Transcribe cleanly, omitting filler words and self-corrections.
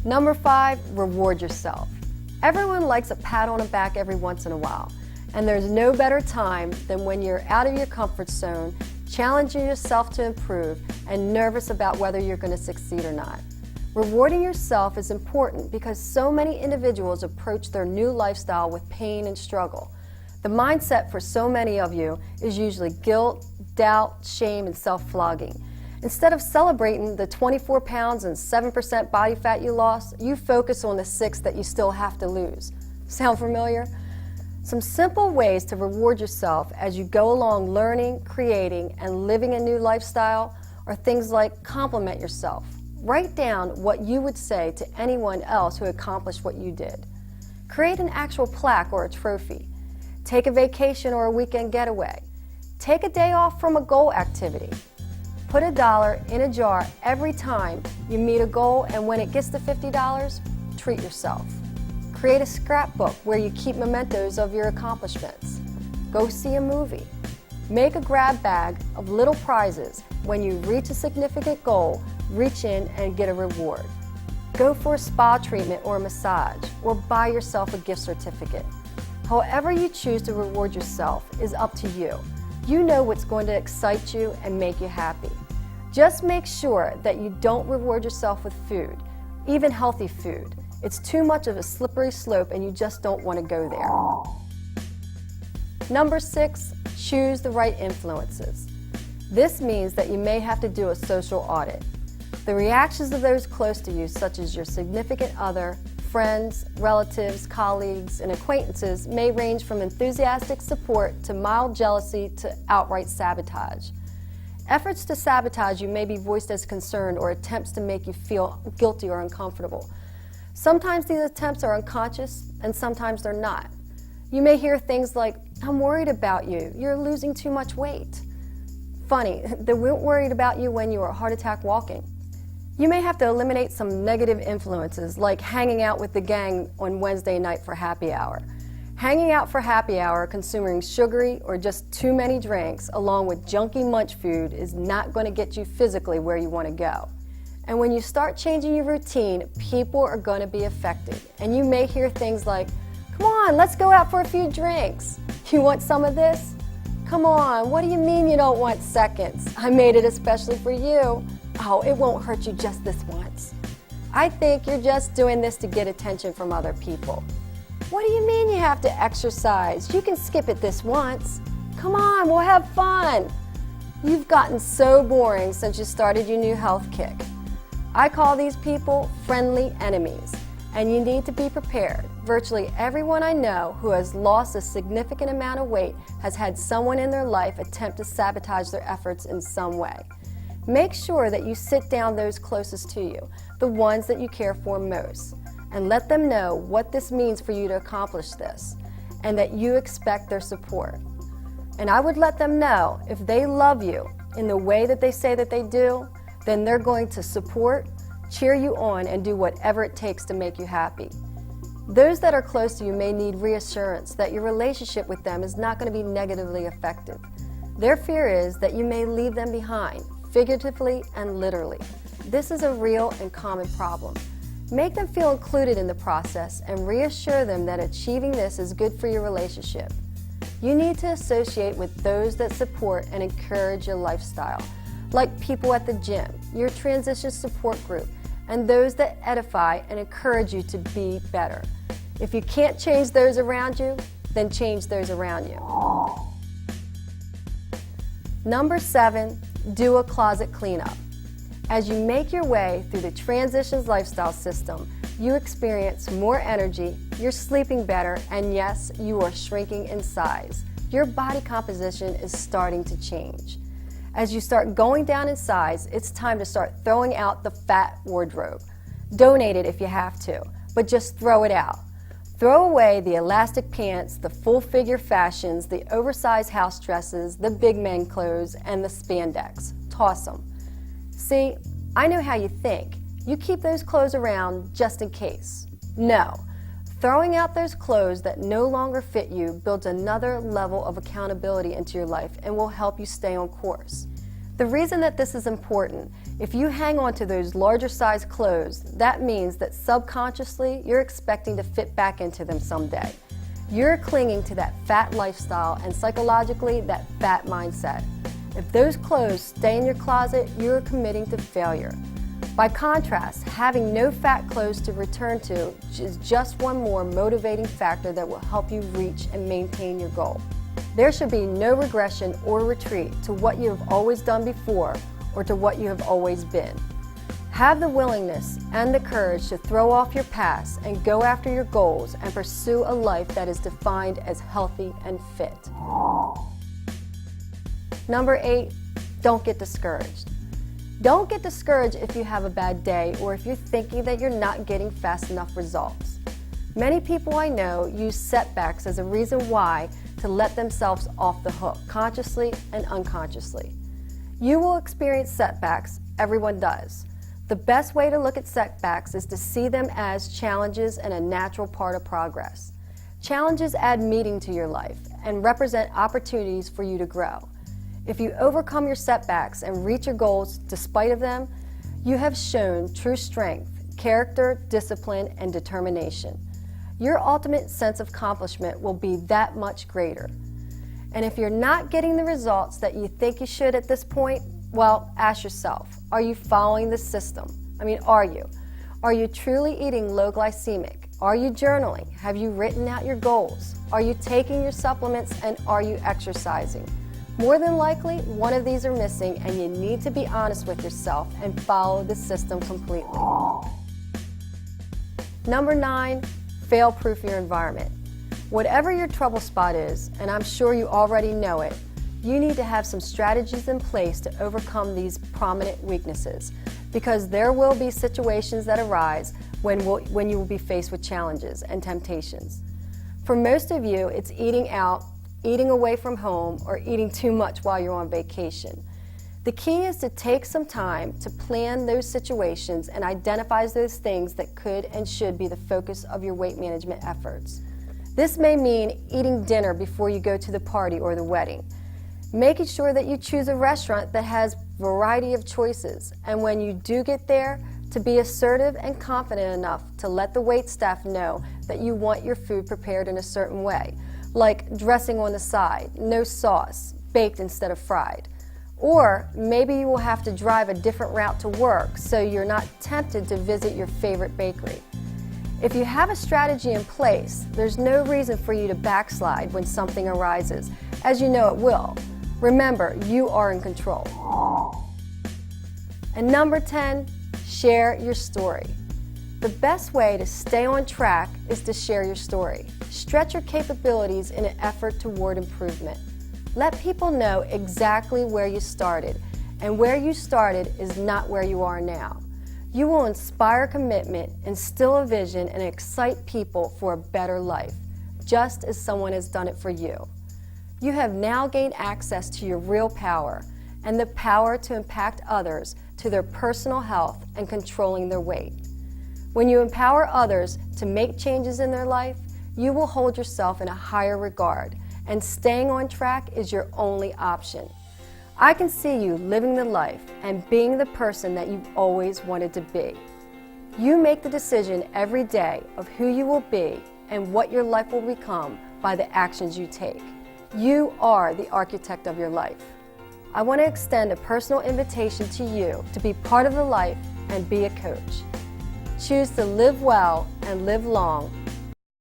Number 5, reward yourself. Everyone likes a pat on the back every once in a while, and there's no better time than when you're out of your comfort zone, challenging yourself to improve, and nervous about whether you're going to succeed or not. Rewarding yourself is important because so many individuals approach their new lifestyle with pain and struggle. The mindset for so many of you is usually guilt, doubt, shame, and self-flogging. Instead of celebrating the 24 pounds and 7% body fat you lost, you focus on the 6 that you still have to lose. Sound familiar? Some simple ways to reward yourself as you go along learning, creating, and living a new lifestyle are things like compliment yourself. Write down what you would say to anyone else who accomplished what you did. Create an actual plaque or a trophy. Take a vacation or a weekend getaway. Take a day off from a goal activity. Put $1 in a jar every time you meet a goal, and when it gets to $50, treat yourself. Create a scrapbook where you keep mementos of your accomplishments. Go see a movie. Make a grab bag of little prizes. When you reach a significant goal, reach in and get a reward. Go for a spa treatment or a massage, or buy yourself a gift certificate. However you choose to reward yourself is up to you. You know what's going to excite you and make you happy. Just make sure that you don't reward yourself with food, even healthy food. It's too much of a slippery slope and you just don't want to go there. Number 6, choose the right influences. This means that you may have to do a social audit. The reactions of those close to you, such as your significant other, friends, relatives, colleagues, and acquaintances, may range from enthusiastic support to mild jealousy to outright sabotage. Efforts to sabotage you may be voiced as concern or attempts to make you feel guilty or uncomfortable. Sometimes these attempts are unconscious and sometimes they're not. You may hear things like, "I'm worried about you, you're losing too much weight." Funny, they weren't worried about you when you were heart attack walking. You may have to eliminate some negative influences like hanging out with the gang on Wednesday night for happy hour. Hanging out for happy hour, consuming sugary or just too many drinks, along with junky munch food, is not going to get you physically where you want to go. And when you start changing your routine, people are going to be affected. And you may hear things like, "Come on, let's go out for a few drinks. You want some of this? Come on, what do you mean you don't want seconds? I made it especially for you. Oh, it won't hurt you just this once. I think you're just doing this to get attention from other people. What do you mean you have to exercise? You can skip it this once. Come on, we'll have fun." You've gotten so boring since you started your new health kick. I call these people friendly enemies, and you need to be prepared. Virtually everyone I know who has lost a significant amount of weight has had someone in their life attempt to sabotage their efforts in some way. Make sure that you sit down those closest to you, the ones that you care for most, and let them know what this means for you to accomplish this, and that you expect their support. And I would let them know if they love you in the way that they say that they do, then they're going to support, cheer you on, and do whatever it takes to make you happy. Those that are close to you may need reassurance that your relationship with them is not going to be negatively affected. Their fear is that you may leave them behind, figuratively and literally. This is a real and common problem. Make them feel included in the process and reassure them that achieving this is good for your relationship. You need to associate with those that support and encourage your lifestyle, like people at the gym, your transition support group, and those that edify and encourage you to be better. If you can't change those around you, then change those around you. Number 7, do a closet cleanup. As you make your way through the Transitions Lifestyle System, you experience more energy, you're sleeping better, and yes, you are shrinking in size. Your body composition is starting to change. As you start going down in size, it's time to start throwing out the fat wardrobe. Donate it if you have to, but just throw it out. Throw away the elastic pants, the full figure fashions, the oversized house dresses, the big men clothes, and the spandex. Toss them. See, I know how you think. You keep those clothes around just in case. No. Throwing out those clothes that no longer fit you builds another level of accountability into your life and will help you stay on course. The reason that this is important If you hang on to those larger size clothes, that means that subconsciously you're expecting to fit back into them someday. You're clinging to that fat lifestyle and psychologically that fat mindset. If those clothes stay in your closet, you're committing to failure. By contrast, having no fat clothes to return to is just one more motivating factor that will help you reach and maintain your goal. There should be no regression or retreat to what you have always done before or to what you have always been. Have the willingness and the courage to throw off your past and go after your goals and pursue a life that is defined as healthy and fit. Number 8, don't get discouraged. Don't get discouraged if you have a bad day or if you're thinking that you're not getting fast enough results. Many people I know use setbacks as a reason why to let themselves off the hook, consciously and unconsciously. You will experience setbacks, everyone does. The best way to look at setbacks is to see them as challenges and a natural part of progress. Challenges add meaning to your life and represent opportunities for you to grow. If you overcome your setbacks and reach your goals despite of them, you have shown true strength, character, discipline, and determination. Your ultimate sense of accomplishment will be that much greater. And if you're not getting the results that you think you should at this point, well, ask yourself, are you following the system? Are you? Are you truly eating low glycemic? Are you journaling? Have you written out your goals? Are you taking your supplements and are you exercising? More than likely, one of these are missing and you need to be honest with yourself and follow the system completely. Number 9, fail-proof your environment. Whatever your trouble spot is, and I'm sure you already know it, you need to have some strategies in place to overcome these prominent weaknesses, because there will be situations that arise when you will be faced with challenges and temptations. For most of you, it's eating out, eating away from home, or eating too much while you're on vacation. The key is to take some time to plan those situations and identify those things that could and should be the focus of your weight management efforts. This may mean eating dinner before you go to the party or the wedding, making sure that you choose a restaurant that has a variety of choices, and when you do get there, to be assertive and confident enough to let the wait staff know that you want your food prepared in a certain way, like dressing on the side, no sauce, baked instead of fried. Or maybe you will have to drive a different route to work so you're not tempted to visit your favorite bakery. If you have a strategy in place, there's no reason for you to backslide when something arises, as you know it will. Remember, you are in control. And number 10, share your story. The best way to stay on track is to share your story. Stretch your capabilities in an effort toward improvement. Let people know exactly where you started, and where you started is not where you are now. You will inspire commitment, instill a vision, and excite people for a better life, just as someone has done it for you. You have now gained access to your real power and the power to impact others to their personal health and controlling their weight. When you empower others to make changes in their life, you will hold yourself in a higher regard, and staying on track is your only option. I can see you living the life and being the person that you've always wanted to be. You make the decision every day of who you will be and what your life will become by the actions you take. You are the architect of your life. I want to extend a personal invitation to you to be part of the life and be a coach. Choose to live well and live long